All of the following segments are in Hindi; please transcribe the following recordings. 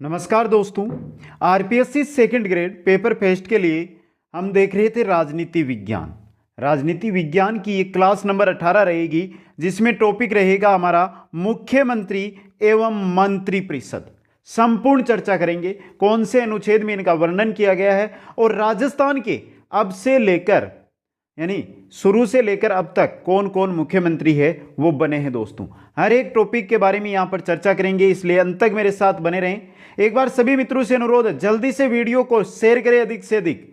नमस्कार दोस्तों। RPSC second grade paper fest के लिए हम देख रहे थे राजनीति विज्ञान। राजनीति विज्ञान की ये क्लास नंबर 18 रहेगी, जिसमें टॉपिक रहेगा हमारा मुख्यमंत्री एवं मंत्रिपरिषद। संपूर्ण चर्चा करेंगे कौन से अनुच्छेद में इनका वर्णन किया गया है और राजस्थान के अब से लेकर यानी शुरू से लेकर अब तक कौन कौन मुख्यमंत्री है वो बने हैं। दोस्तों, हर एक टॉपिक के बारे में यहां पर चर्चा करेंगे, इसलिए अंत तक मेरे साथ बने रहें। एक बार सभी मित्रों से अनुरोध है, जल्दी से वीडियो को शेयर करें अधिक से अधिक।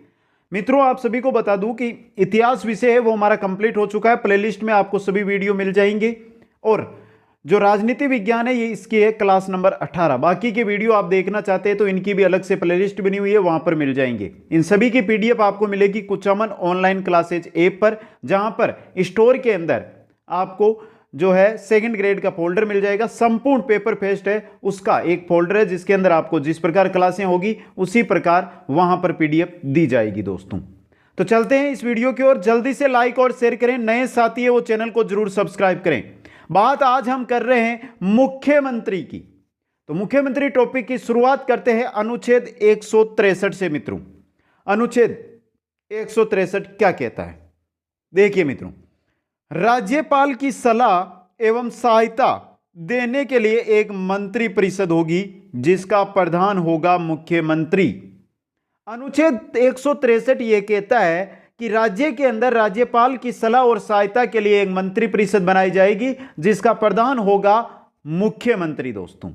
मित्रों, आप सभी को बता दूं कि इतिहास विषय है वो हमारा कंप्लीट हो चुका है। प्लेलिस्ट में आपको सभी वीडियो मिल जाएंगे और जो राजनीति विज्ञान है ये इसकी है क्लास नंबर 18। बाकी के वीडियो आप देखना चाहते हैं तो इनकी भी अलग से प्लेलिस्ट बनी हुई है, वहां पर मिल जाएंगे। इन सभी की पीडीएफ आपको मिलेगी कुचामन ऑनलाइन क्लासेज ऐप पर, जहां पर स्टोर के अंदर आपको जो है सेकंड ग्रेड का फोल्डर मिल जाएगा। संपूर्ण पेपर फेस्ट है उसका एक फोल्डर है, जिसके अंदर आपको जिस प्रकार क्लासें होगी उसी प्रकार वहां पर पीडीएफ दी जाएगी। दोस्तों, तो चलते हैं इस वीडियो की ओर। जल्दी से लाइक और शेयर करें, नए साथी है वो चैनल को जरूर सब्सक्राइब करें। बात आज हम कर रहे हैं मुख्यमंत्री की। तो मुख्यमंत्री टॉपिक की शुरुआत करते हैं अनुच्छेद 163 से। मित्रों, अनुच्छेद 163 क्या कहता है? देखिए मित्रों, राज्यपाल की सलाह एवं सहायता देने के लिए एक मंत्रिपरिषद होगी, जिसका प्रधान होगा मुख्यमंत्री। अनुच्छेद 163 यह कहता है कि राज्य के अंदर राज्यपाल की सलाह और सहायता के लिए एक मंत्रिपरिषद बनाई जाएगी, जिसका प्रधान होगा मुख्यमंत्री। दोस्तों,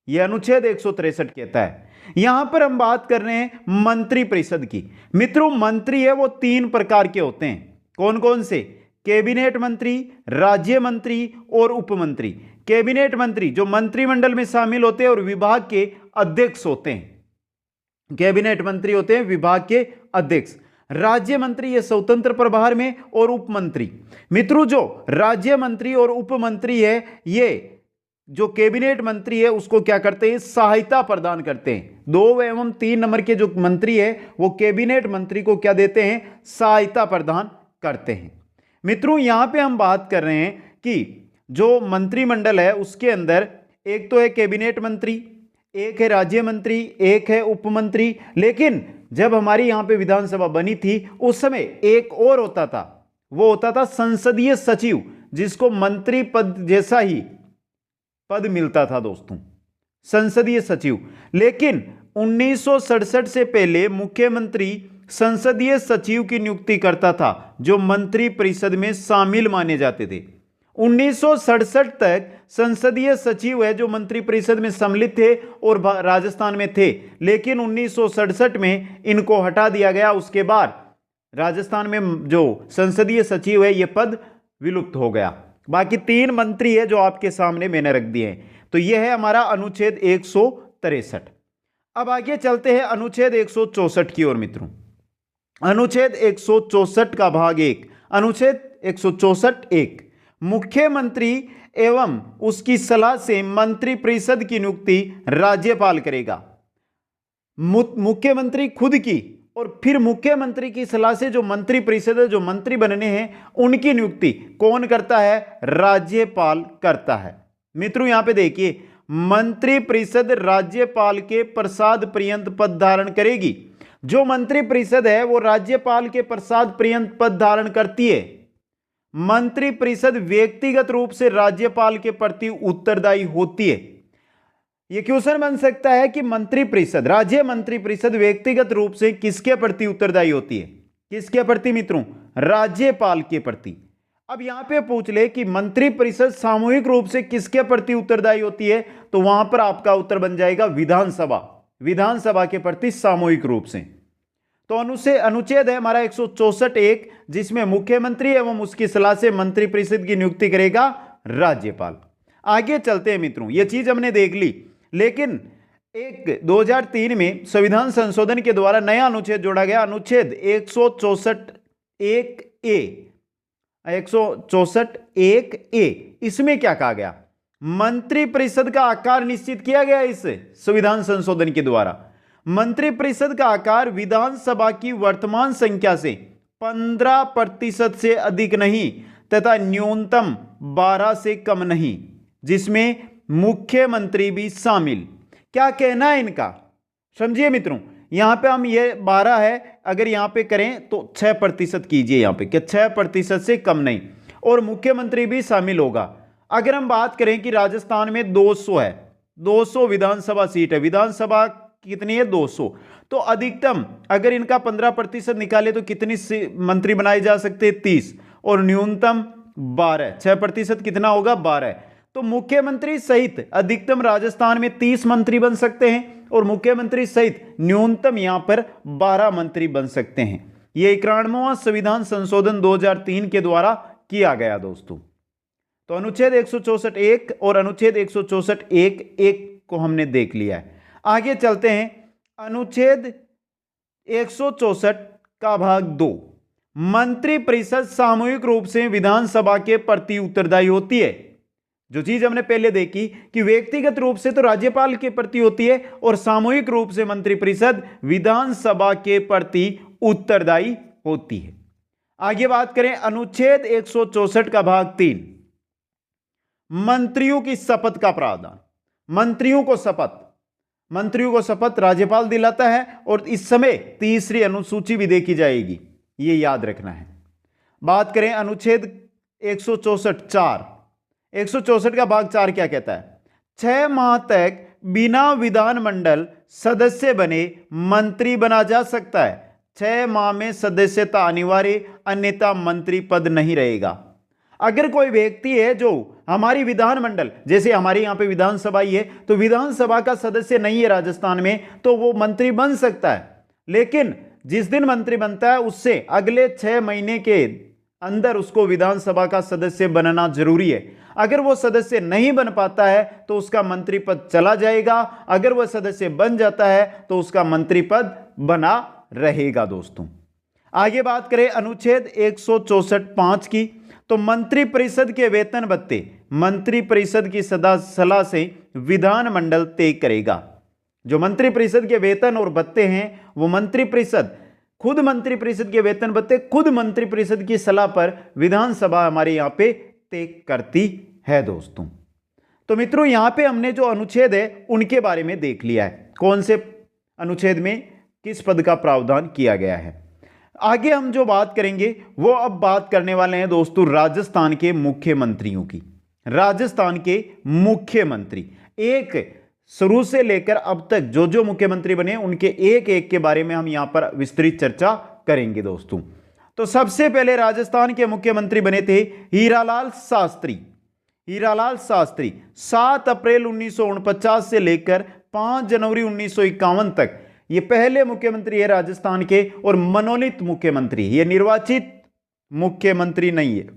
यह अनुच्छेद 163 कहता है। यहां पर हम बात कर रहे हैं मंत्रिपरिषद की। मित्रों, मंत्री है वो 3 प्रकार के होते हैं। कौन कौन से? कैबिनेट मंत्री, राज्य मंत्री और उपमंत्री। कैबिनेट मंत्री जो मंत्रिमंडल में शामिल होते हैं और विभाग के अध्यक्ष होते हैं। कैबिनेट मंत्री होते हैं विभाग के अध्यक्ष। राज्य मंत्री ये स्वतंत्र प्रभार में, और उपमंत्री। मित्रों, जो राज्य मंत्री और उपमंत्री है, ये जो कैबिनेट मंत्री है उसको क्या करते हैं? सहायता प्रदान करते हैं। 2 एवं 3 नंबर के जो मंत्री है वो कैबिनेट मंत्री को क्या देते हैं? सहायता प्रदान करते हैं। मित्रों, यहां पे हम बात कर रहे हैं कि जो मंत्रिमंडल है उसके अंदर एक तो है कैबिनेट मंत्री, एक है राज्य मंत्री, एक है उपमंत्री। लेकिन जब हमारी यहां पे विधानसभा बनी थी उस समय एक और होता था, वो होता था संसदीय सचिव, जिसको मंत्री पद जैसा ही पद मिलता था। दोस्तों, संसदीय सचिव। लेकिन 1967 से पहले मुख्यमंत्री संसदीय सचिव की नियुक्ति करता था, जो मंत्रिपरिषद में शामिल माने जाते थे। 1967 तक संसदीय सचिव है जो मंत्रिपरिषद में सम्मिलित थे और राजस्थान में थे। लेकिन 1967 में इनको हटा दिया गया। उसके बाद राजस्थान में जो संसदीय सचिव है यह पद विलुप्त हो गया। बाकी 3 मंत्री है जो आपके सामने मैंने रख दिए हैं। तो यह है हमारा अनुच्छेद 163। अब आगे चलते हैं अनुच्छेद 164 की ओर। मित्रों, अनुच्छेद 164 का भाग 1। अनुच्छेद 164(1) मुख्यमंत्री एवं उसकी सलाह से मंत्रिपरिषद की नियुक्ति राज्यपाल करेगा। मुख्यमंत्री खुद की और फिर मुख्यमंत्री की सलाह से जो मंत्रिपरिषद है, जो मंत्री बनने हैं, उनकी नियुक्ति कौन करता है? राज्यपाल करता है। मित्रों, यहां पे देखिए, मंत्रिपरिषद राज्यपाल के प्रसाद पर्यंत पद धारण करेगी। जो मंत्रिपरिषद है वो राज्यपाल के प्रसाद पर्यंत पद धारण करती है। मंत्रिपरिषद व्यक्तिगत रूप से राज्यपाल के प्रति उत्तरदायी होती है। यह क्वेश्चन बन सकता है कि मंत्रिपरिषद, राज्य मंत्रिपरिषद व्यक्तिगत रूप से किसके प्रति उत्तरदायी होती है? किसके प्रति मित्रों? राज्यपाल के प्रति। अब यहां पे पूछ ले कि मंत्रिपरिषद सामूहिक रूप से किसके प्रति उत्तरदायी होती है, तो वहां पर आपका उत्तर बन जाएगा विधानसभा। विधानसभा के प्रति सामूहिक रूप से। तो अनुच्छेद है हमारा 164(1), जिसमें मुख्यमंत्री एवं उसकी सलाह से मंत्रिपरिषद की नियुक्ति करेगा राज्यपाल। आगे चलते हैं मित्रों, यह चीज हमने देख ली। लेकिन 2003 में संविधान संशोधन के द्वारा नया अनुच्छेद जोड़ा गया, अनुच्छेद 164(1)(a). 164(1)(a) इसमें क्या कहा गया? मंत्रिपरिषद का आकार निश्चित किया गया इस संविधान संशोधन के द्वारा। मंत्रिपरिषद का आकार विधानसभा की वर्तमान संख्या से 15% से अधिक नहीं तथा न्यूनतम 12 से कम नहीं, जिसमें मुख्यमंत्री भी शामिल। क्या कहना है इनका, समझिए मित्रों। यहां पे हम ये 12 है, अगर यहां पे करें तो 6% कीजिए यहां पे, कि 6% से कम नहीं, और मुख्यमंत्री भी शामिल होगा। अगर हम बात करें कि राजस्थान में 200 है, 200 विधानसभा सीट है, विधानसभा कितनी है 200, तो अधिकतम अगर इनका 15% निकाले तो कितनी मंत्री बनाए जा सकते हैं 30, और न्यूनतम 12, 6% कितना होगा 12। तो मुख्यमंत्री सहित अधिकतम राजस्थान में 30 मंत्री बन सकते हैं, और मुख्यमंत्री सहित न्यूनतम यहां पर 12 मंत्री बन सकते हैं। यह 91वां संविधान संशोधन 2003 के द्वारा किया गया दोस्तों। तो अनुच्छेद 164(1) और अनुच्छेद 164(1)(1) को हमने देख लिया है। आगे चलते हैं, अनुच्छेद 164 का भाग 2, मंत्रिपरिषद सामूहिक रूप से विधानसभा के प्रति उत्तरदायी होती है। जो चीज हमने पहले देखी कि व्यक्तिगत रूप से तो राज्यपाल के प्रति होती है, और सामूहिक रूप से मंत्रिपरिषद विधानसभा के प्रति उत्तरदायी होती है। आगे बात करें अनुच्छेद 164 का भाग 3, मंत्रियों की शपथ का प्रावधान। मंत्रियों को शपथ राज्यपाल दिलाता है, और इस समय तीसरी अनुसूची भी देखी जाएगी, यह याद रखना है। बात करें अनुच्छेद 164(4), 164 का भाग 4 क्या कहता है, 6 माह तक बिना विधानमंडल सदस्य बने मंत्री बना जा सकता है। 6 माह में सदस्यता अनिवार्य, अन्यथा मंत्री पद नहीं रहेगा। अगर कोई व्यक्ति है जो हमारी विधानमंडल, जैसे हमारे यहां पे विधानसभा ही है, तो विधानसभा का सदस्य नहीं है राजस्थान में, तो वो मंत्री बन सकता है, लेकिन जिस दिन मंत्री बनता है उससे अगले 6 महीने के अंदर उसको विधानसभा का सदस्य बनना जरूरी है। अगर वो सदस्य नहीं बन पाता है तो उसका मंत्री पद चला जाएगा, अगर वह सदस्य बन जाता है तो उसका मंत्री पद बना रहेगा दोस्तों। आगे बात करें अनुच्छेद 164(5) की, तो मंत्रिपरिषद के वेतन भत्ते मंत्रिपरिषद की सलाह से विधानमंडल तय करेगा। जो मंत्रिपरिषद के वेतन और भत्ते हैं वो मंत्रिपरिषद के वेतन भत्ते खुद मंत्रिपरिषद की सलाह पर विधानसभा हमारे यहां पे तय करती है दोस्तों। तो मित्रों यहां पे हमने जो अनुच्छेद है उनके बारे में देख लिया है, कौन से अनुच्छेद में किस पद का प्रावधान किया गया है। आगे हम जो बात करेंगे वो अब बात करने वाले हैं दोस्तों राजस्थान के मुख्यमंत्रियों की। राजस्थान के मुख्यमंत्री, एक शुरू से लेकर अब तक जो जो मुख्यमंत्री बने उनके एक एक के बारे में हम यहां पर विस्तृत चर्चा करेंगे दोस्तों। तो सबसे पहले राजस्थान के मुख्यमंत्री बने थे हीरालाल शास्त्री। हीरालाल शास्त्री 7 अप्रैल 1949 से लेकर 5 जनवरी 1951 तक ये पहले मुख्यमंत्री है राजस्थान के, और मनोनीत मुख्यमंत्री, ये निर्वाचित मुख्यमंत्री नहीं है,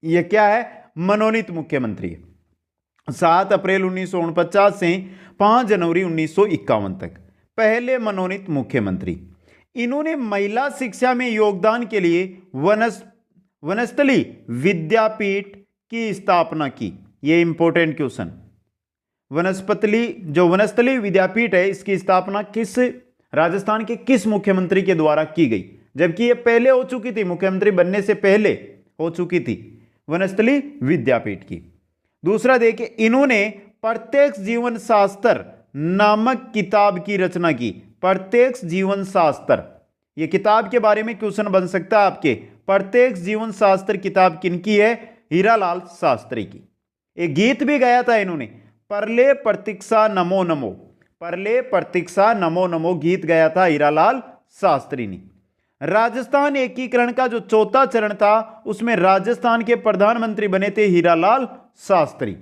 ये क्या है, मनोनीत मुख्यमंत्री है। 7 अप्रैल 1949 से 5 जनवरी 1951 तक पहले मनोनीत मुख्यमंत्री। इन्होंने महिला शिक्षा में योगदान के लिए वनस्थली विद्यापीठ की स्थापना की। यह इंपॉर्टेंट क्वेश्चन, वनस्थली विद्यापीठ है, इसकी स्थापना किस राजस्थान के किस मुख्यमंत्री के द्वारा की गई, जबकि यह पहले हो चुकी थी, मुख्यमंत्री बनने से पहले हो चुकी थी वनस्थली विद्यापीठ की। दूसरा देखिए, इन्होंने प्रत्यक्ष जीवन शास्त्र नामक किताब की रचना की। प्रत्यक्ष जीवन शास्त्र, यह किताब के बारे में क्वेश्चन बन सकता है आपके। प्रत्यक्ष जीवन शास्त्र किताब किनकी है, हीरालाल शास्त्री की। एक गीत भी गाया था इन्होंने, परले प्रतीक्षा नमो नमो, परले प्रतीक्षा नमो नमो गीत गाया था हीरालाल शास्त्री ने। राजस्थान एकीकरण का जो चौथा चरण था उसमें राजस्थान के प्रधानमंत्री बने थे हीरालाल शास्त्री।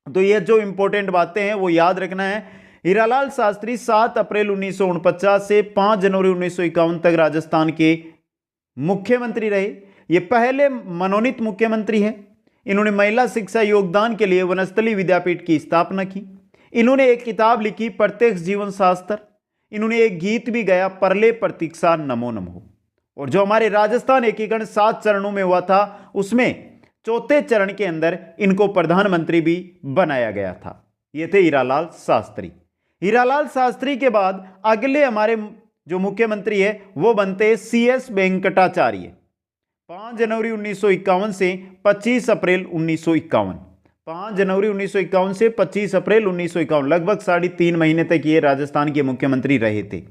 तो ये जो इंपॉर्टेंट बातें हैं वो याद रखना है। हीरालाल शास्त्री 7 अप्रैल 1949 से 5 जनवरी 1951 तक राजस्थान के मुख्यमंत्री रहे। ये पहले मनोनीत मुख्यमंत्री हैं। इन्होंने महिला शिक्षा योगदान के लिए वनस्थली विद्यापीठ की स्थापना की। इन्होंने एक किताब लिखी प्रत्यक्ष जीवन शास्त्र। इन्होंने एक गीत भी गाया, परले प्रतीक्षा नमो नमो। और जो हमारे राजस्थान एकीकरण 7 चरणों में हुआ था उसमें चौथे चरण के अंदर इनको प्रधानमंत्री भी बनाया गया था। ये थे हीरालाल शास्त्री। हीरालाल शास्त्री के बाद अगले हमारे जो मुख्यमंत्री है वो बनते हैं CS वेंकटाचार्य। 5 जनवरी 1951 से 25 अप्रैल 1951 5 जनवरी 1951 से 25 अप्रैल 1951, लगभग 3.5 महीने तक ये राजस्थान के मुख्यमंत्री रहे थे।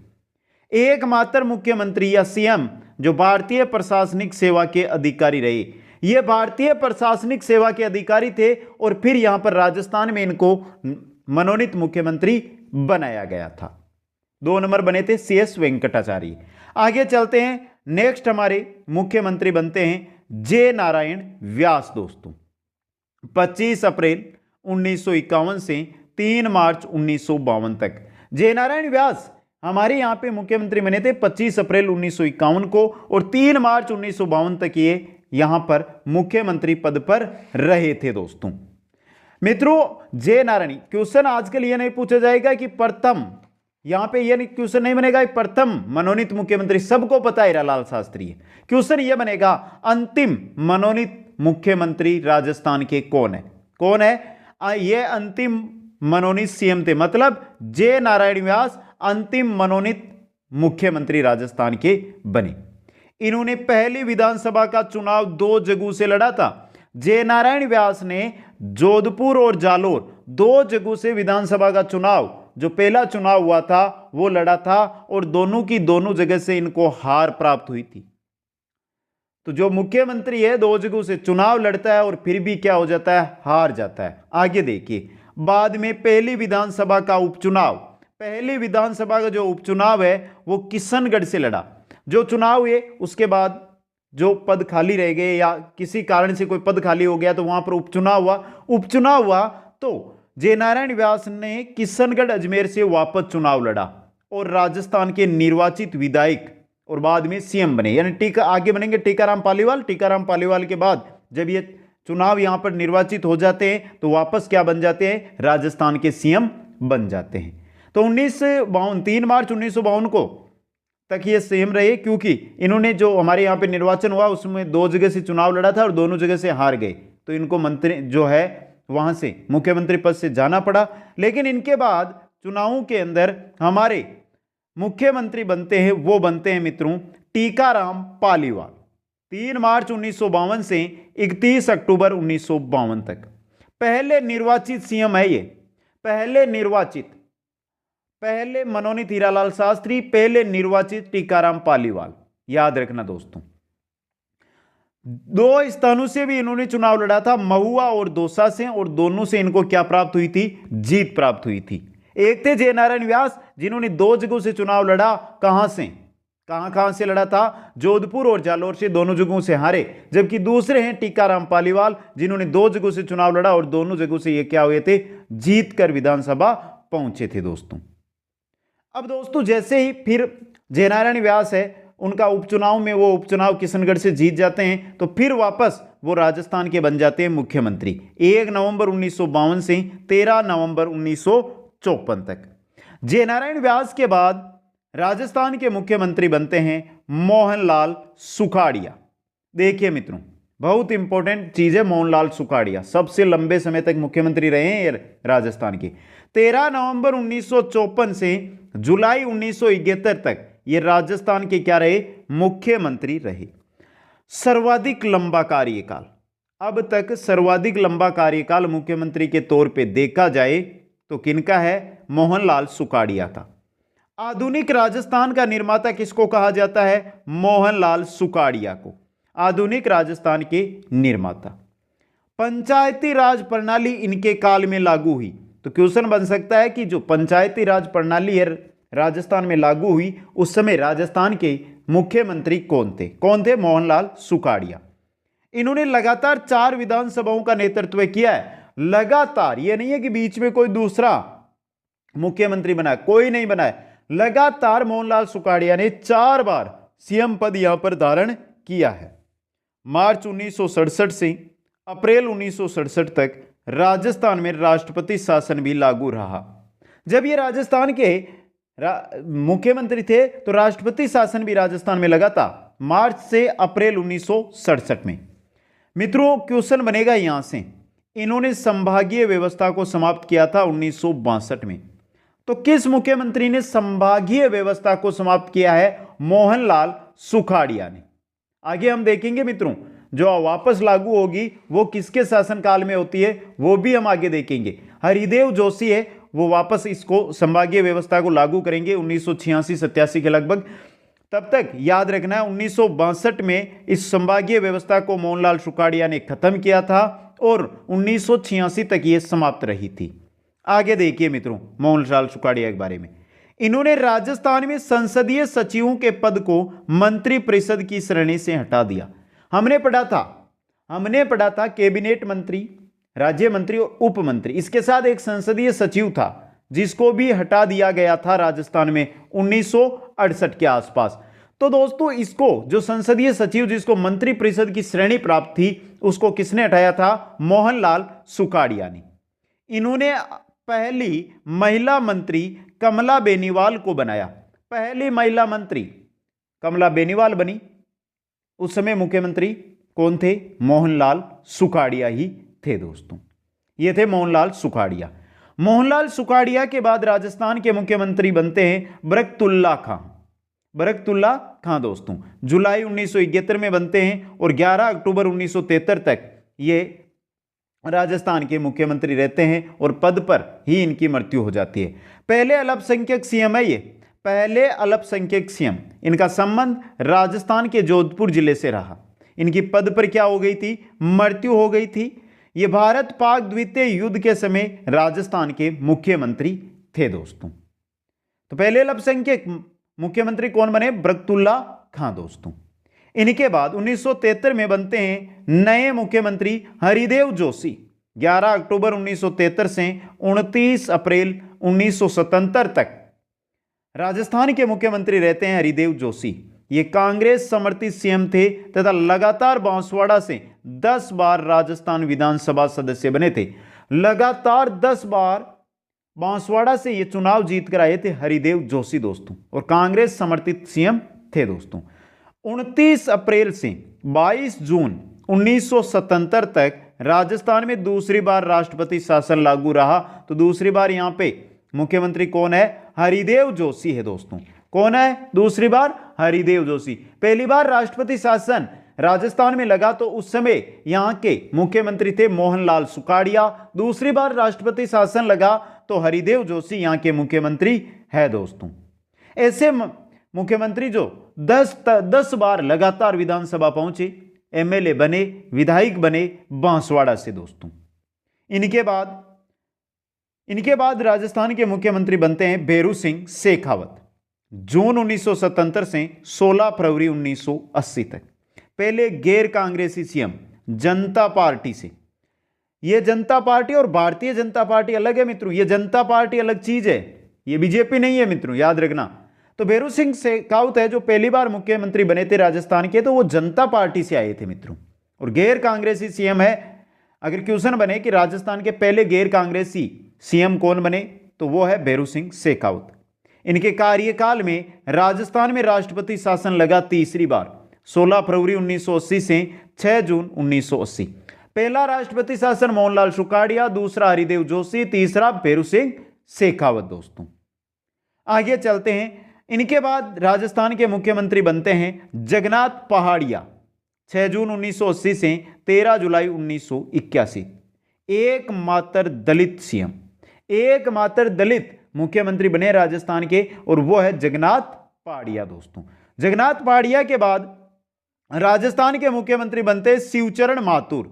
एकमात्र मुख्यमंत्री या सीएम जो भारतीय प्रशासनिक सेवा के अधिकारी रहे। ये भारतीय प्रशासनिक सेवा के अधिकारी थे और फिर यहां पर राजस्थान में इनको मनोनीत मुख्यमंत्री बनाया गया था। 2 नंबर बने थे CS वेंकटाचार्य। आगे चलते हैं, नेक्स्ट हमारे मुख्यमंत्री बनते हैं जे नारायण व्यास दोस्तों। 25 अप्रैल 1951 से 3 मार्च 1952 तक जे नारायण व्यास हमारे यहां पे मुख्यमंत्री बने थे 25 अप्रैल 1951 को और 3 मार्च 1952 तक ये यहां पर मुख्यमंत्री पद पर रहे थे दोस्तों। मित्रों, जे नारायण क्वेश्चन आजकल ये नहीं पूछा जाएगा कि प्रथम, यहां पे ये क्वेश्चन नहीं बनेगा प्रथम मनोनीत मुख्यमंत्री, सबको पता है हीरालाल शास्त्री है। क्वेश्चन ये बनेगा अंतिम मनोनीत मुख्यमंत्री राजस्थान के कौन है। कौन है ये अंतिम मनोनीत सीएम थे, मतलब जे नारायण व्यास अंतिम मनोनीत मुख्यमंत्री राजस्थान के बने। इन्होंने पहली विधानसभा का चुनाव 2 जगहों से लड़ा था। जे नारायण व्यास ने जोधपुर और जालोर 2 जगहों से विधानसभा का चुनाव, जो पहला चुनाव हुआ था वो लड़ा था और दोनों की दोनों जगह से इनको हार प्राप्त हुई थी। तो जो मुख्यमंत्री है 2 जगहों से चुनाव लड़ता है और फिर भी क्या हो जाता है, हार जाता है। आगे देखिए, बाद में पहली विधानसभा का उपचुनाव, पहली विधानसभा का जो उपचुनाव है वो किशनगढ़ से लड़ा। जो चुनाव हुए उसके बाद जो पद खाली रह गए या किसी कारण से कोई पद खाली हो गया तो वहां पर उपचुनाव हुआ तो जे नारायण व्यास ने किशनगढ़ अजमेर से वापस चुनाव लड़ा और राजस्थान के निर्वाचित विधायक और बाद में सीएम बने। यानी आगे बनेंगे टीकाराम पालीवाल। टीकाराम पालीवाल के बाद जब ये चुनाव यहां पर निर्वाचित हो जाते हैं तो वापस क्या बन जाते हैं, राजस्थान के सीएम बन जाते हैं। तो 3 मार्च 1952 को तक ये सीएम रहे, क्योंकि इन्होंने जो हमारे यहाँ पे निर्वाचन हुआ उसमें 2 जगह से चुनाव लड़ा था और दोनों जगह से हार गए, तो इनको मंत्री जो है वहां से मुख्यमंत्री पद से जाना पड़ा। लेकिन इनके बाद चुनावों के अंदर हमारे मुख्यमंत्री बनते हैं, वो बनते हैं मित्रों टीकाराम पालीवाल। 3 मार्च 1952 से 31 अक्टूबर 1952 तक पहले निर्वाचित सीएम है ये, पहले मनोनीत हीरालाल शास्त्री, पहले निर्वाचित टीकाराम पालीवाल। याद रखना दोस्तों, 2 स्थानों से भी इन्होंने चुनाव लड़ा था, महुआ और दौसा से, और दोनों से इनको क्या प्राप्त हुई थी, जीत प्राप्त हुई थी। एक थे जे नारायण व्यास जिन्होंने 2 जगहों से चुनाव लड़ा, कहां से लड़ा था, जोधपुर और जालोर से, दोनों जगहों से हारे। जबकि दूसरे हैं टीकाराम पालीवाल जिन्होंने 2 जगहों से चुनाव लड़ा और दोनों जगहों से ये क्या हुए थे, जीत कर विधानसभा पहुंचे थे दोस्तों। अब दोस्तों जैसे ही फिर जे नारायण व्यास है उनका उपचुनाव में वो उपचुनाव किशनगढ़ से जीत जाते हैं, तो फिर वापस वो राजस्थान के बन जाते हैं मुख्यमंत्री 1 नवंबर 1952 से 13 नवंबर 1954 तक। जे नारायण व्यास के बाद राजस्थान के मुख्यमंत्री बनते हैं मोहनलाल सुखाड़िया। देखिए मित्रों, बहुत इंपॉर्टेंट चीज है मोहनलाल सुखाड़िया, सबसे लंबे समय तक मुख्यमंत्री रहे हैं राजस्थान के। 13 नवंबर 1954 से जुलाई 1971 तक ये राजस्थान के क्या रहे, मुख्यमंत्री रहे। सर्वाधिक लंबा कार्यकाल, अब तक सर्वाधिक लंबा कार्यकाल मुख्यमंत्री के तौर पे देखा जाए तो किनका है, मोहनलाल सुखाड़िया का। आधुनिक राजस्थान का निर्माता किसको कहा जाता है, मोहनलाल सुखाड़िया को, आधुनिक राजस्थान के निर्माता। पंचायती राज प्रणाली इनके काल में लागू हुई, तो क्वेश्चन बन सकता है कि जो पंचायती राज प्रणाली है राजस्थान में लागू हुई उस समय राजस्थान के मुख्यमंत्री कौन थे, मोहनलाल सुखाड़िया। इन्होंने लगातार 4 विधानसभाओं का नेतृत्व किया है, लगातार, ये नहीं है कि बीच में कोई दूसरा मुख्यमंत्री बना, कोई नहीं बना है, लगातार मोहनलाल सुखाड़िया ने 4 बार सीएम पद यहां पर धारण किया है। मार्च 1967 से अप्रैल 1967 तक राजस्थान में राष्ट्रपति शासन भी लागू रहा। जब ये राजस्थान के मुख्यमंत्री थे तो राष्ट्रपति शासन भी राजस्थान में लगा था मार्च से अप्रैल 1967 में। मित्रों क्वेश्चन बनेगा यहां से, इन्होंने संभागीय व्यवस्था को समाप्त किया था 1962 में, तो किस मुख्यमंत्री ने संभागीय व्यवस्था को समाप्त किया है, मोहनलाल सुखाड़िया ने। आगे हम देखेंगे मित्रों, जो वापस लागू होगी वो किसके शासनकाल में होती है वो भी हम आगे देखेंगे। हरिदेव जोशी है वो वापस इसको संभागीय व्यवस्था को लागू करेंगे 1986-87 के लगभग। तब तक याद रखना है 1962 में इस संभागीय व्यवस्था को मोहनलाल सुखाड़िया ने खत्म किया था और 1986 तक ये समाप्त रही थी। आगे देखिए मित्रों मोहनलाल सुखाड़िया के बारे में। इन्होंने राजस्थान में संसदीय सचिवों के पद को मंत्री परिषद की श्रेणी से हटा दिया। हमने पढ़ा था कैबिनेट मंत्री, राज्य मंत्री और उप मंत्री, इसके साथ एक संसदीय सचिव था जिसको भी हटा दिया गया था राजस्थान में 1968 के आसपास। तो दोस्तों इसको जो संसदीय सचिव जिसको मंत्री परिषद की श्रेणी प्राप्त थी उसको किसने हटाया था? मोहनलाल सुखाड़िया ने। इन्होंने पहली महिला मंत्री कमला बेनीवाल को बनाया। पहली महिला मंत्री कमला बेनीवाल बनी। उस समय मुख्यमंत्री कौन थे? मोहनलाल सुखाड़िया ही थे दोस्तों। ये थे मोहनलाल सुखाड़िया। मोहनलाल सुखाड़िया के बाद राजस्थान के मुख्यमंत्री बनते हैं बरकतुल्ला खां। बरकतुल्ला खां दोस्तों जुलाई 1971 में बनते हैं और 11 अक्टूबर 1973 तक ये राजस्थान के मुख्यमंत्री रहते हैं और पद पर ही इनकी मृत्यु हो जाती है। पहले अल्पसंख्यक सीएम है ये, पहले अल्पसंख्यक सीएम। इनका संबंध राजस्थान के जोधपुर जिले से रहा। इनकी पद पर क्या हो गई थी? मृत्यु हो गई थी। ये भारत पाक द्वितीय युद्ध के समय राजस्थान के मुख्यमंत्री थे दोस्तों। तो पहले अल्पसंख्यक मुख्यमंत्री कौन बने? बरकतुल्ला खां दोस्तों। इनके बाद 1973 में बनते हैं नए मुख्यमंत्री हरिदेव जोशी। 11 अक्टूबर 1973 से 29 अप्रैल 1977 तक राजस्थान के मुख्यमंत्री रहते हैं हरिदेव जोशी। ये कांग्रेस समर्थित सीएम थे तथा लगातार बांसवाड़ा से 10 बार राजस्थान विधानसभा सदस्य बने थे। लगातार 10 बार बांसवाड़ा से ये चुनाव जीत कर आए थे हरिदेव जोशी दोस्तों और कांग्रेस समर्थित सीएम थे दोस्तों। 29 अप्रैल से 22 जून 1977 तक राजस्थान में दूसरी बार राष्ट्रपति शासन लागू रहा। तो दूसरी बार यहां पे मुख्यमंत्री कौन है? हरिदेव जोशी है दोस्तों। कौन है? दूसरी बार हरिदेव जोशी। पहली बार राष्ट्रपति शासन राजस्थान में लगा तो उस समय यहां के मुख्यमंत्री थे मोहनलाल सुखाड़िया। दूसरी बार राष्ट्रपति शासन लगा तो हरिदेव जोशी यहां के मुख्यमंत्री है दोस्तों। ऐसे मुख्यमंत्री जो 10 बार लगातार विधानसभा पहुंचे, एमएलए बने, विधायक बने बांसवाड़ा से दोस्तों। इनके बाद राजस्थान के मुख्यमंत्री बनते हैं भैरू सिंह शेखावत। जून 1977 से 16 फरवरी 1980 तक पहले गैर कांग्रेसी सीएम जनता पार्टी से। यह जनता पार्टी और भारतीय जनता पार्टी अलग है मित्रों। यह जनता पार्टी अलग चीज है, यह बीजेपी नहीं है मित्रों, याद रखना। तो भैरू सिंह शेखावत है जो पहली बार मुख्यमंत्री बने थे राजस्थान के, तो वो जनता पार्टी से आए थे मित्रों। और गैर कांग्रेसी सीएम है। अगर क्वेश्चन बने कि राजस्थान के पहले गैर कांग्रेसी सीएम कौन बने, तो वो है भैरू सिंह शेखावत। इनके कार्यकाल में राजस्थान में राष्ट्रपति शासन लगा तीसरी बार 16 फरवरी 1980 से 6 जून 1980। पहला राष्ट्रपति शासन मोहनलाल सुखाड़िया, दूसरा हरिदेव जोशी, तीसरा भैरू सिंह शेखावत दोस्तों। आगे चलते हैं। इनके बाद राजस्थान के मुख्यमंत्री बनते हैं जगन्नाथ पहाड़िया। 6 जून 1980 से 13 जुलाई 1981। एकमात्र दलित सीएम, एकमात्र दलित मुख्यमंत्री बने राजस्थान के और वो है जगन्नाथ पहाड़िया दोस्तों। जगन्नाथ पहाड़िया के बाद राजस्थान के मुख्यमंत्री बनते हैं शिवचरण माथुर।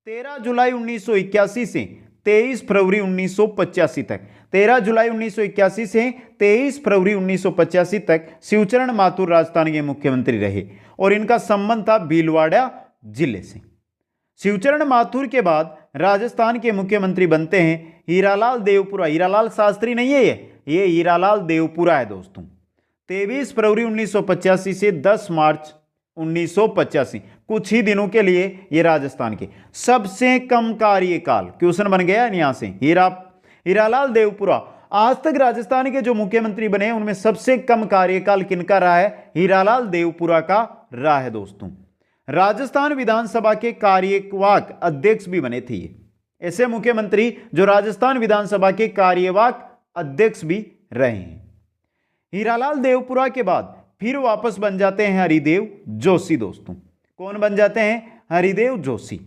13 जुलाई 1981 से 23 फरवरी 1985 तक। 13 जुलाई 1981 से 23 फरवरी 1985 तक शिवचरण माथुर राजस्थान के मुख्यमंत्री रहे और इनका संबंध था भीलवाड़ा जिले से। शिवचरण माथुर के बाद राजस्थान के मुख्यमंत्री बनते हैं हीरालाल देवपुरा। हीरालाल शास्त्री नहीं है ये हीरालाल देवपुरा है दोस्तों। 23 फरवरी 1985 से 10 मार्च 1985, कुछ ही दिनों के लिए ये राजस्थान के सबसे कम कार्यकाल। क्वेश्चन बन गया यहां से। हीरालाल देवपुरा आज तक राजस्थान के जो मुख्यमंत्री बने उनमें सबसे कम कार्यकाल किनका रहा है? हीरालाल देवपुरा का रहा है दोस्तों। राजस्थान विधानसभा के कार्यवाहक अध्यक्ष भी बने थे ये। ऐसे मुख्यमंत्री जो राजस्थान विधानसभा के कार्यवाहक अध्यक्ष भी रहे हैं। हीरालाल देवपुरा के बाद फिर वापस बन जाते हैं हरिदेव जोशी दोस्तों। कौन बन जाते हैं? हरिदेव जोशी।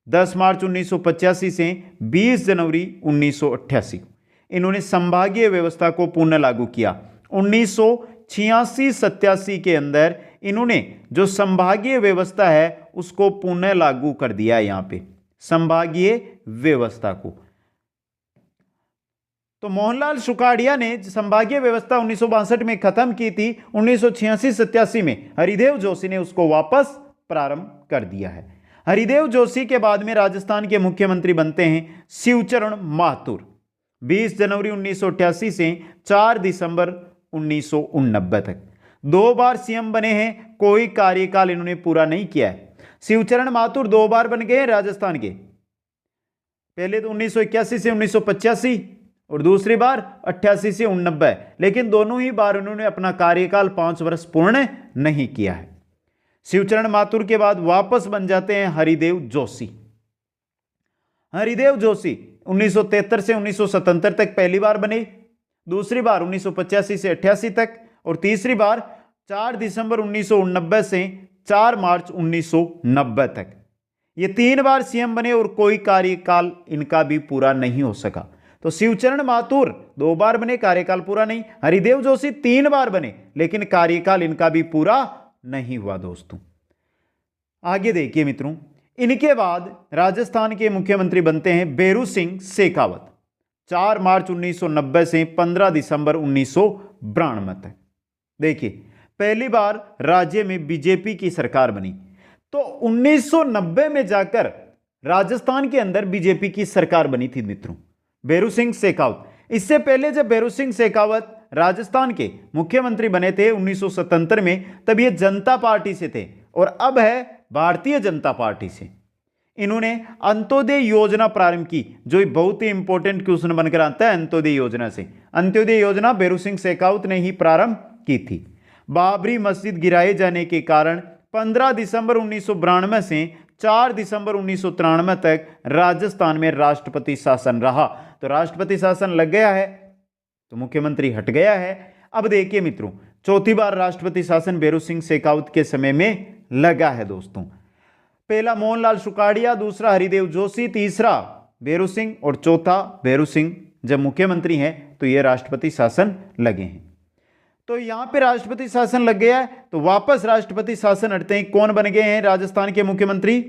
10 मार्च 1985 से 20 जनवरी 1988 इन्होंने संभागीय व्यवस्था को पुनः लागू किया। 1986-87 के अंदर इन्होंने जो संभागीय व्यवस्था है उसको पुनः लागू कर दिया। यहां पे संभागीय व्यवस्था को तो मोहनलाल सुखाड़िया ने संभागीय व्यवस्था 1962 में खत्म की थी। 1986-87 में हरिदेव जोशी ने उसको वापस प्रारंभ कर दिया है। हरिदेव जोशी के बाद में राजस्थान के मुख्यमंत्री बनते हैं शिवचरण माथुर। 20 जनवरी 1988 से 4 दिसंबर 1989 तक 2 बार सीएम बने हैं, कोई कार्यकाल इन्होंने पूरा नहीं किया है। शिवचरण माथुर 2 बार बन गए राजस्थान के, पहले तो 1981 से 1985 और दूसरी बार 88 से 89, लेकिन दोनों ही बार उन्होंने अपना कार्यकाल 5 वर्ष पूर्ण नहीं किया है। शिवचरण माथुर के बाद वापस बन जाते हैं हरिदेव जोशी। हरिदेव जोशी 1973 से 1977 तक पहली बार बने, दूसरी बार 1985 से 88 तक और तीसरी बार 4 दिसंबर 1989 से 4 मार्च 1990 तक। ये 3 बार सीएम बने और कोई कार्यकाल इनका भी पूरा नहीं हो सका। तो शिवचरण माथुर 2 बार बने, कार्यकाल पूरा नहीं। हरिदेव जोशी 3 बार बने लेकिन कार्यकाल इनका भी पूरा नहीं हुआ। दोस्तों आगे देखिए मित्रों, इनके बाद राजस्थान के मुख्यमंत्री बनते हैं बेरू सिंह शेखावत। 4 मार्च 1990 से 15 दिसंबर 1992 तक। देखिए पहली बार राज्य में बीजेपी की सरकार बनी तो 1990 में जाकर राजस्थान के अंदर बीजेपी की सरकार बनी थी मित्रों, बेरू सिंह शेखावत। इससे पहले जब बेरू सिंह शेखावत राजस्थान के मुख्यमंत्री बने थे 1977 में, तब ये जनता पार्टी से थे और अब है भारतीय जनता पार्टी से। इन्होंने अंत्योदय योजना प्रारंभ की, जो बहुत ही इंपॉर्टेंट क्वेश्चन बनकर आता है अंत्योदय योजना से। अंत्योदय योजना बेरू सिंह शेखावत ने ही प्रारंभ की थी। बाबरी मस्जिद गिराए जाने के कारण 15 दिसंबर 1992 से 4 दिसंबर 1993 तक राजस्थान में राष्ट्रपति शासन रहा। तो राष्ट्रपति शासन लग गया है तो मुख्यमंत्री हट गया है। अब देखिए मित्रों, चौथी बार राष्ट्रपति शासन बेरू सिंह शेखावत के समय में लगा है। दोस्तों पहला मोहनलाल सुखाड़िया, दूसरा हरिदेव जोशी, तीसरा बेरू सिंह और चौथा बेरू सिंह जब मुख्यमंत्री हैं तो ये राष्ट्रपति शासन लगे हैं। तो यहां पे राष्ट्रपति शासन लग गया है तो वापस राष्ट्रपति शासन हटते हैं। कौन बन गए हैं राजस्थान के मुख्यमंत्री?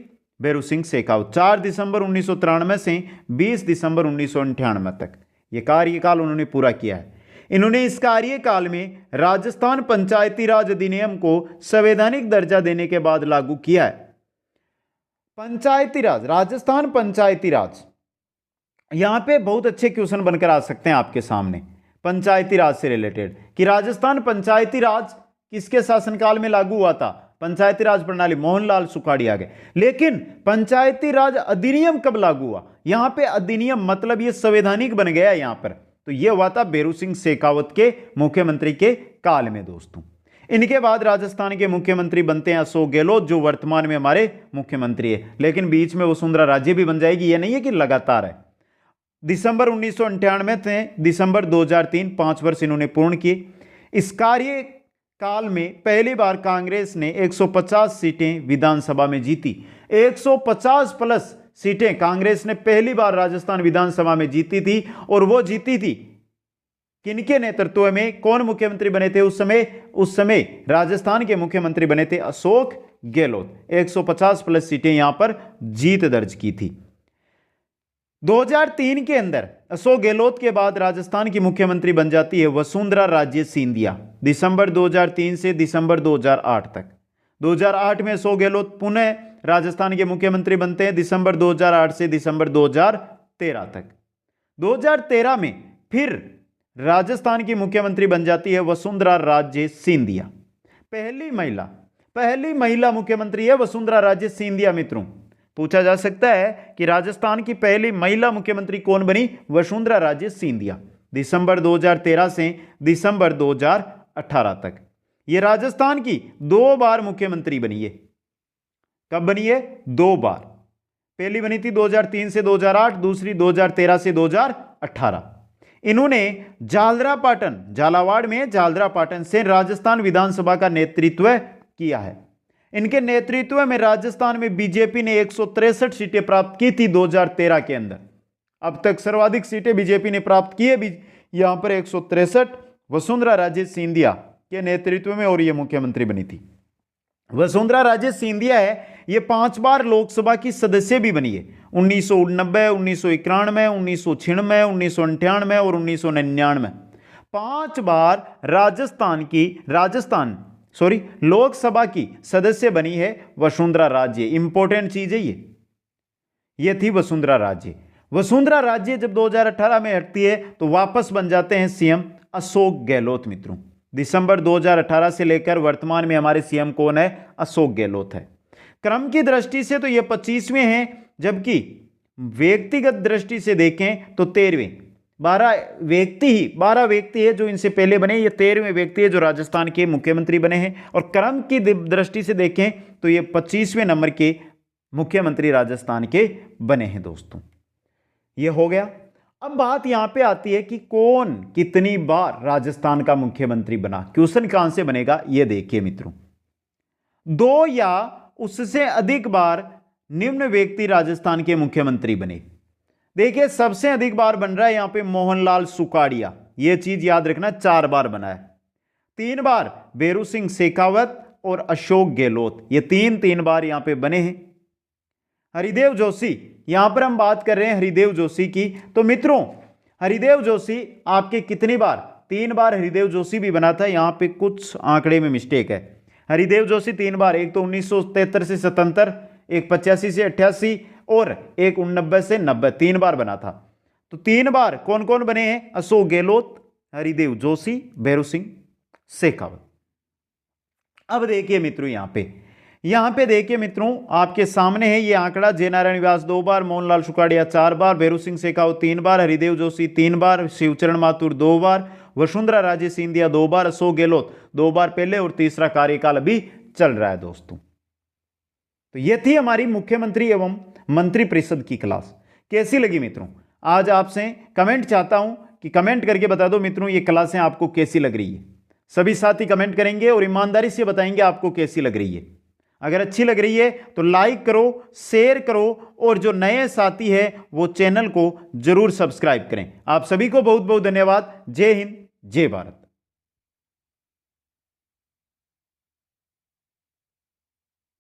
बेरू सिंह शेखावत। 4 दिसंबर 1993 से 20 दिसंबर 1998 तक ये कार्यकाल उन्होंने पूरा किया है। इन्होंने इस कार्यकाल में राजस्थान पंचायती राज अधिनियम को संवैधानिक दर्जा देने के बाद लागू किया है। पंचायती राज, राजस्थान पंचायती राज, यहां पे बहुत अच्छे क्वेश्चन बनकर आ सकते हैं आपके सामने पंचायती राज से रिलेटेड कि राजस्थान पंचायती राज किसके शासनकाल में लागू हुआ था? पंचायती राज प्रणाली मोहनलाल सुखाड़िया के। लेकिन पंचायती राज अधिनियम कब लागू हुआ? यहां पे अधिनियम मतलब ये संवैधानिक बन गया यहां पर, तो ये हुआ था बेरू सिंह शेखावत के मुख्यमंत्री के काल में। दोस्तों इनके बाद राजस्थान के मुख्यमंत्री बनते हैं अशोक गहलोत, जो वर्तमान में हमारे मुख्यमंत्री है। लेकिन बीच में वसुंधरा राजे भी बन जाएगी, ये नहीं है कि लगातार है। दिसंबर 1998 से दिसंबर 2003 5 वर्ष इन्होंने पूर्ण किए। इस कार्यकाल में पहली बार कांग्रेस ने 150 सीटें विधानसभा में जीती। 150 प्लस सीटें कांग्रेस ने पहली बार राजस्थान विधानसभा में जीती थी। और वो जीती थी किनके नेतृत्व में? कौन मुख्यमंत्री बने थे उस समय? उस समय राजस्थान के मुख्यमंत्री बने थे अशोक गहलोत। 150 प्लस सीटें यहां पर जीत दर्ज की थी। 2003 के अंदर अशोक गहलोत के बाद राजस्थान की मुख्यमंत्री बन जाती है वसुंधरा राजे सिंधिया, दिसंबर 2003 से दिसंबर 2008 तक। 2008 में अशोक गहलोत पुनः राजस्थान के मुख्यमंत्री बनते हैं, दिसंबर 2008 से दिसंबर 2013 तक। 2013 में फिर राजस्थान की मुख्यमंत्री बन जाती है वसुंधरा राजे सिंधिया। पहली महिला मुख्यमंत्री है वसुंधरा राजे सिंधिया। मित्रों पूछा जा सकता है कि राजस्थान की पहली महिला मुख्यमंत्री कौन बनी? वसुंधरा राजे सिंधिया, दिसंबर 2013 से दिसंबर 2018 तक। यह राजस्थान की 2 बार मुख्यमंत्री बनी है। कब बनी है? 2 बार। पहली बनी थी 2003 से 2008, दूसरी 2013 से 2018। इन्होंने झालरापाटन, झालावाड़ में झालरापाटन से राजस्थान विधानसभा का नेतृत्व किया है। इनके नेतृत्व में राजस्थान में बीजेपी ने 163 सीटें प्राप्त की थी 2013 के अंदर। अब तक सर्वाधिक सीटें बीजेपी ने प्राप्त की है यहां पर 163, वसुंधरा राजे सिंधिया के नेतृत्व में, और ये मुख्यमंत्री बनी थी। वसुंधरा राजे सिंधिया है, ये 5 बार लोकसभा की सदस्य भी बनी है, 1989, 1991, 1996, 1998 और 1999। 5 बार लोकसभा की सदस्य बनी है वसुंधरा राजे। इंपॉर्टेंट चीज है ये थी वसुंधरा राजे। वसुंधरा राजे जब 2018 में हटती है तो वापस बन जाते हैं सीएम अशोक गहलोत। मित्रों, दिसंबर 2018 से लेकर वर्तमान में हमारे सीएम कौन है? अशोक गहलोत है। क्रम की दृष्टि से तो ये 25वें हैं, जबकि व्यक्तिगत दृष्टि से देखें तो 13वें। 12 व्यक्ति है जो इनसे पहले बने, ये 13वें व्यक्ति है जो राजस्थान के मुख्यमंत्री बने हैं। और क्रम की दृष्टि से देखें तो ये 25वें नंबर के मुख्यमंत्री राजस्थान के बने हैं। दोस्तों, ये हो गया। अब बात यहां पे आती है कि कौन कितनी बार राजस्थान का मुख्यमंत्री बना। क्वेश्चन कहां से बनेगा ये देखिए मित्रों। 2 या उससे अधिक बार निम्न व्यक्ति राजस्थान के मुख्यमंत्री बने। देखिए, सबसे अधिक बार बन रहा है यहां पे मोहनलाल सुखाड़िया, यह चीज याद रखना, 4 बार बना है। 3 बार बेरू सिंह शेखावत और अशोक गहलोत, ये 3 बार यहां पे बने हैं। हरिदेव जोशी, यहां पर हम बात कर रहे हैं हरिदेव जोशी की। तो मित्रों, हरिदेव जोशी आपके कितनी बार? 3 बार हरिदेव जोशी भी बना था। यहां पे कुछ आंकड़े में मिस्टेक है। हरिदेव जोशी 3 बार, एक तो 1973 से 77, एक 85 से 88 और एक 89 से 90, 3 बार बना था। तो 3 बार कौन कौन बने हैं? अशोक गहलोत, हरिदेव जोशी, भैरू सिंह शेखावत। अब देखिए मित्रों, यहां पे देखिए मित्रों, आपके सामने है ये आंकड़ा। जे नारायण व्यास 2 बार, मोहनलाल सुखाड़िया 4 बार, भैरू सिंह शेखावत 3 बार, हरिदेव जोशी 3 बार, शिवचरण माथुर 2 बार, वसुंधरा राजे सिंधिया 2 बार, अशोक गहलोत 2 बार पहले, और तीसरा कार्यकाल अभी चल रहा है। दोस्तों, तो ये थी हमारी मुख्यमंत्री एवं मंत्रिपरिषद की क्लास। कैसी लगी मित्रों? आज आपसे कमेंट चाहता हूं कि कमेंट करके बता दो मित्रों, ये क्लासें आपको कैसी लग रही है। सभी साथी कमेंट करेंगे और ईमानदारी से बताएंगे आपको कैसी लग रही है। अगर अच्छी लग रही है तो लाइक करो, शेयर करो, और जो नए साथी है वो चैनल को जरूर सब्सक्राइब करें। आप सभी को बहुत बहुत धन्यवाद। जय हिंद, जय भारत।